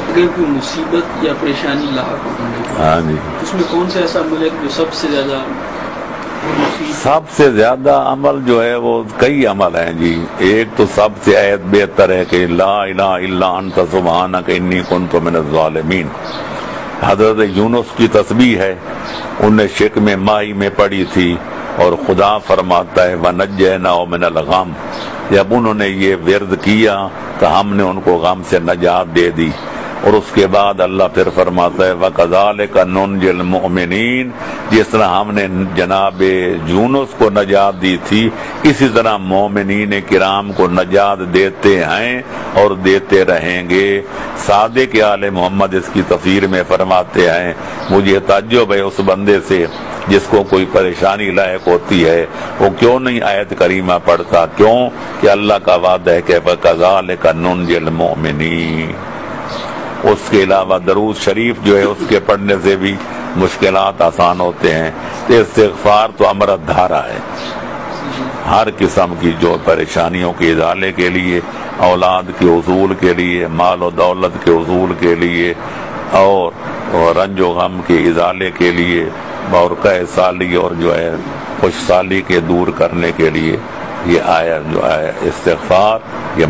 اگر کوئی مصیبت یا پریشانی لاحق ہو بندے کو، ہاں جی، اس میں کون سا ایسا عمل ہے جو سب سے زیادہ سب سے زیادہ عمل جو ہے وہ کئی عمل ہیں جی. ایک تو سب سے عید بہتر ہے کہ لا الہ الا انت سبحانک انی کنت من الظالمین. حضرت یونس کی تسبیح ہے، انہوں نے شک میں ماہی میں پڑھی تھی، اور خدا فرماتا ہے وَنَجَّيْنَاهُ مِنَ الْغَمِّ، جب انہوں نے یہ ورد کیا تو ہم نے ان کو غم سے نجات دے دی. اور اس کے بعد اللہ پھر فرماتا ہے وَكَذَلِكَ نُنْجِي الْمُؤْمِنِينَ، جس طرح ہم نے جناب یونس کو نجات دی تھی اسی طرح مومنین کرام کو نجات دیتے ہیں اور دیتے رہیں گے. صادق آل محمد اس کی تفسیر میں فرماتے ہیں مجھے تعجب ہے اس بندے سے جس کو کوئی پریشانی لاحق ہوتی ہے وہ کیوں نہیں آیت کریمہ پڑھتا. کیوں کہ اللہ کا وعدہ ہے کہ وَكَذَلِكَ نُنْجِي الْمُؤْمِنِينَ. اس کے علاوہ درود شریف جو ہے اس کے پڑھنے سے بھی مشکلات آسان ہوتے ہیں. استغفار تو امرت دھارا ہے، ہر قسم کی جو پریشانیوں کے ازالے کے لیے، اولاد کے حصول کے لیے، مال و دولت کے حصول کے لیے، اور رنج و غم کے ازالے کے لیے، اور قحط سالی اور جو ہے خوش سالی کے دور کرنے کے لیے یہ آیت جو ہے استغفار یہ